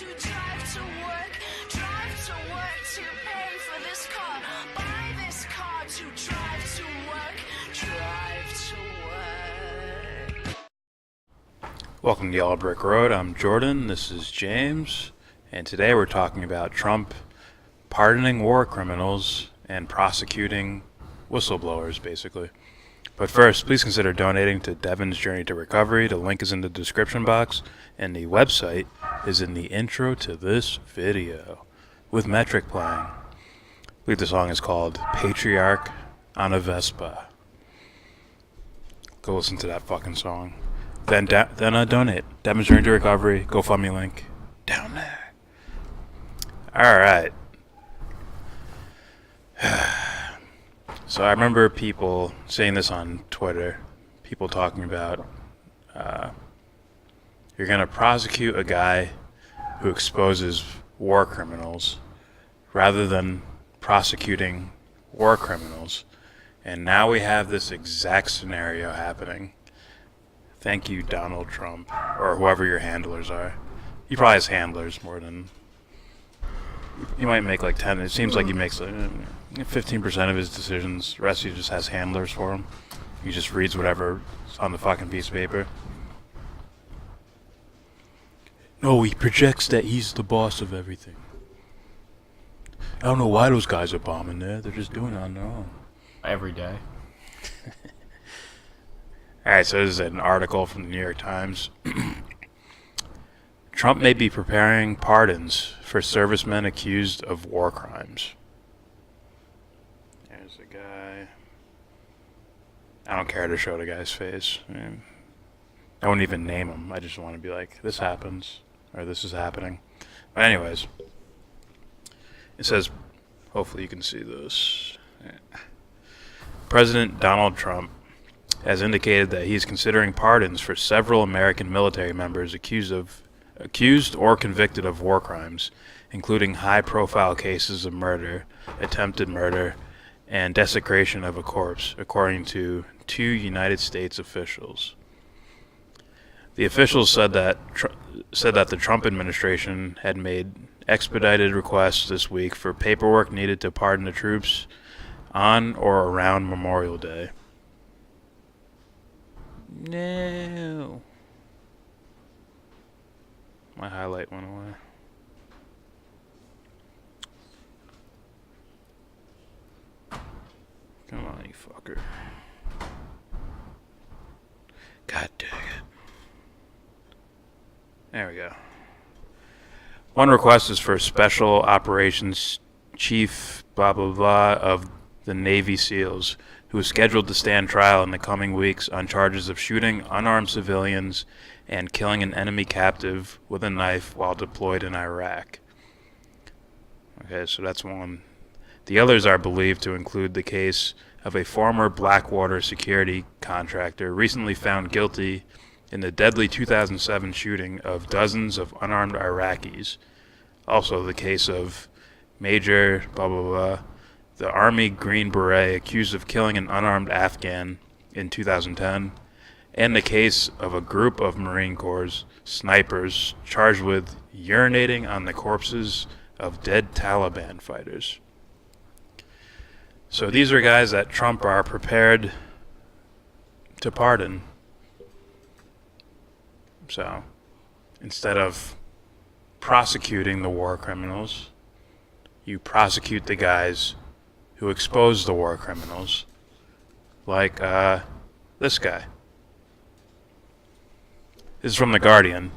to drive to work to pay for this car, buy this car to drive to work. Welcome to Yellow Brick Road. I'm Jordan, this is James, and today we're talking about Trump pardoning war criminals and prosecuting whistleblowers, basically. But first, please consider donating to Devon's Journey to Recovery. The link is in the description box, and the website is in the intro to this video, with Metric playing. I believe the song is called Patriarch on a Vespa. Go listen to that fucking song. Then donate. Devon's Journey to Recovery, GoFundMe link down there. Alright. So I remember people saying this on Twitter, people talking about you're going to prosecute a guy who exposes war criminals rather than prosecuting war criminals. And now we have this exact scenario happening. Thank you, Donald Trump, or whoever your handlers are. He probably has handlers more than... He might make like 10. It seems like he makes like 15% of his decisions. The rest he just has handlers for him. He just reads whatever's on the fucking piece of paper. No, he projects that he's the boss of everything. I don't know why those guys are bombing there. They're just doing it on their own. Every day. Alright, so this is an article from the New York Times. Trump may be preparing pardons for servicemen accused of war crimes. There's a guy. I don't care to show the guy's face. I wouldn't even name him. I just want to be like, this happens, or this is happening. But anyways, it says, hopefully you can see this. President Donald Trump has indicated that he is considering pardons for several American military members accused or convicted of war crimes, including high-profile cases of murder, attempted murder, and desecration of a corpse, according to two United States officials. The officials said that the Trump administration had made expedited requests this week for paperwork needed to pardon the troops on or around Memorial Day. No. My highlight went away. Come on, you fucker. God dang it. There we go. One request is for Special Operations Chief blah blah blah of the Navy SEALs, who is scheduled to stand trial in the coming weeks on charges of shooting unarmed civilians and killing an enemy captive with a knife while deployed in Iraq. Okay, so that's one. The others are believed to include the case of a former Blackwater security contractor recently found guilty in the deadly 2007 shooting of dozens of unarmed Iraqis. Also the case of Major blah blah blah, the Army Green Beret accused of killing an unarmed Afghan in 2010, and the case of a group of Marine Corps snipers charged with urinating on the corpses of dead Taliban fighters. So these are guys that Trump are prepared to pardon. So instead of prosecuting the war criminals, you prosecute the guys who exposed the war criminals, like this guy. This is from The Guardian.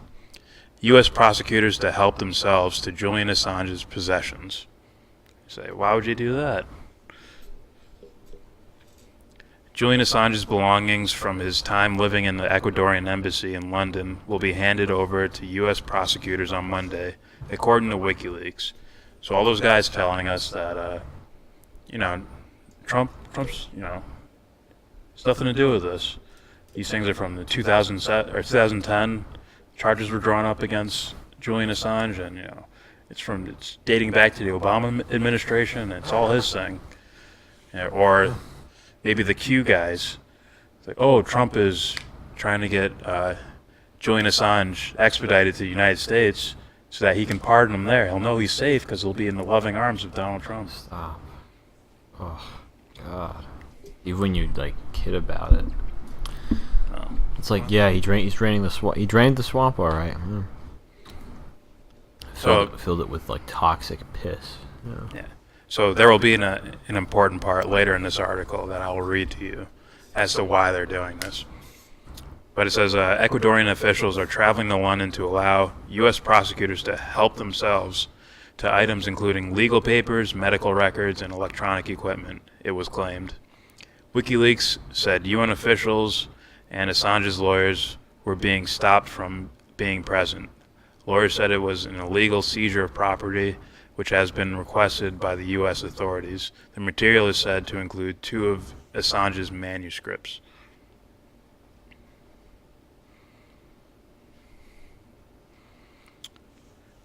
U.S. prosecutors to help themselves to Julian Assange's possessions. You say, why would you do that? Julian Assange's belongings from his time living in the Ecuadorian embassy in London will be handed over to U.S. prosecutors on Monday, according to WikiLeaks. So all those guys telling us that, Trump's, it's nothing to do with this. These things are from the 2010 charges were drawn up against Julian Assange, and it's dating back to the Obama administration. It's all his thing. Or maybe the Q guys, it's like, oh, Trump is trying to get Julian Assange extradited to the United States so that he can pardon him there. He'll know he's safe because he'll be in the loving arms of Donald Trump. Stop. Oh, God. Even when you, like, kid about it. It's like, yeah, he's draining the swamp. He drained the swamp, all right. Filled it with, like, toxic piss. Yeah. So there will be an important part later in this article that I will read to you as to why they're doing this. But it says Ecuadorian officials are traveling to London to allow U.S. prosecutors to help themselves to items including legal papers, medical records, and electronic equipment, it was claimed. WikiLeaks said UN officials and Assange's lawyers were being stopped from being present. Lawyers said it was an illegal seizure of property, which has been requested by the U.S. authorities. The material is said to include 2 of Assange's manuscripts.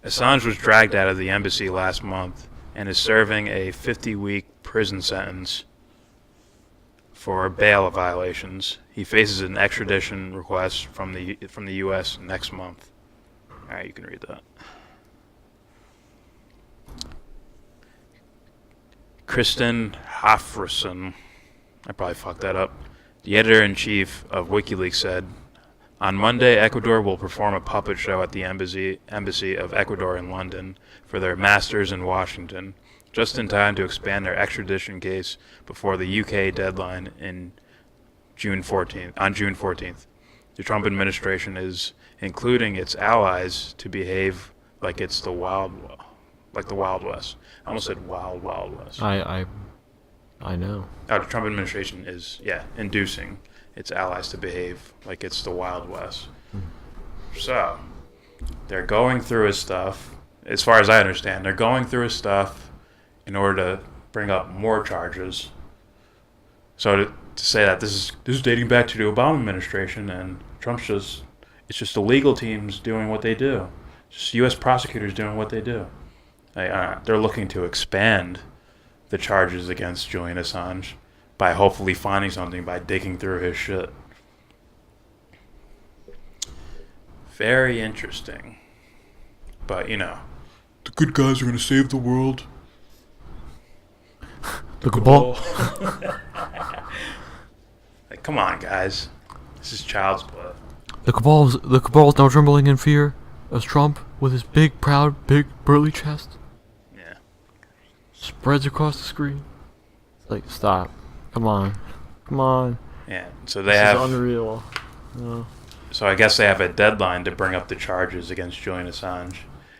Assange was dragged out of the embassy last month and is serving a 50-week prison sentence for bail violations. He faces an extradition request from the U.S. next month. All right, you can read that. Kristen Hafferson, I probably fucked that up, the editor-in-chief of WikiLeaks said, on Monday, Ecuador will perform a puppet show at the Embassy of Ecuador in London for their masters in Washington, just in time to expand their extradition case before the UK deadline on June 14th. The Trump administration is including its allies to behave like it's the Wild West. I almost said Wild West. I know. The Trump administration is, inducing its allies to behave like it's the Wild West. So, they're going through his stuff. As far as I understand, they're going through his stuff in order to bring up more charges. So to say that this is dating back to the Obama administration and it's just the legal teams doing what they do. Just U.S. prosecutors doing what they do. They're looking to expand the charges against Julian Assange by hopefully finding something by digging through his shit. Very interesting. But, the good guys are going to save the world. The cabal. Like, come on, guys. This is child's play. The cabal's now trembling in fear as Trump, with his big, proud, big, burly chest, spreads across the screen. It's like, stop. Come on. Yeah, so this is unreal. So I guess they have a deadline to bring up the charges against Julian Assange.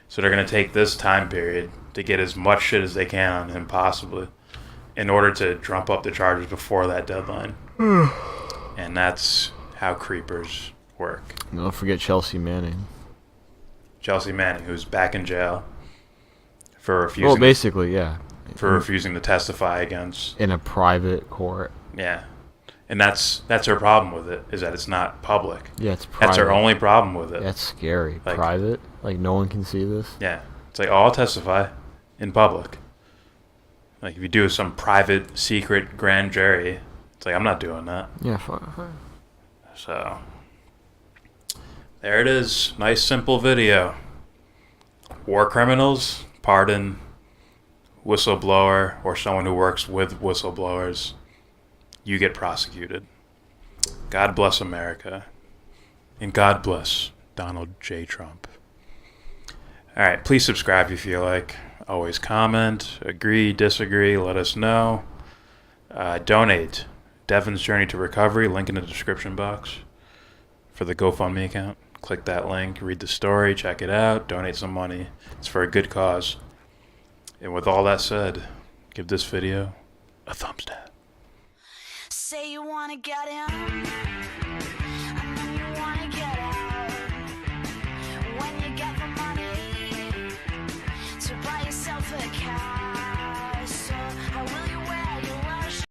So they're going to take this time period to get as much shit as they can on him possibly in order to trump up the charges before that deadline. And that's how creepers work. Don't forget Chelsea Manning. Who's back in jail for refusing. Well, basically, yeah. For refusing to testify against. In a private court. Yeah. And that's her problem with it, is that it's not public. Yeah, it's private. That's her only problem with it. That's scary. Like, private? Like, no one can see this? Yeah. It's like, I'll testify in public. Like, if you do some private, secret grand jury, it's like, I'm not doing that. Yeah, fine. So, there it is. Nice, simple video. War criminals, pardon whistleblower or someone who works with whistleblowers. You get prosecuted. God bless America. And God bless Donald J. Trump. All right, please subscribe if you feel like. Always comment, agree, disagree, let us know. Donate. Devon's Journey to Recovery, link in the description box for the GoFundMe account. Click that link, read the story, check it out, donate some money. It's for a good cause. And with all that said, give this video a thumbs down. Say you wanna get in.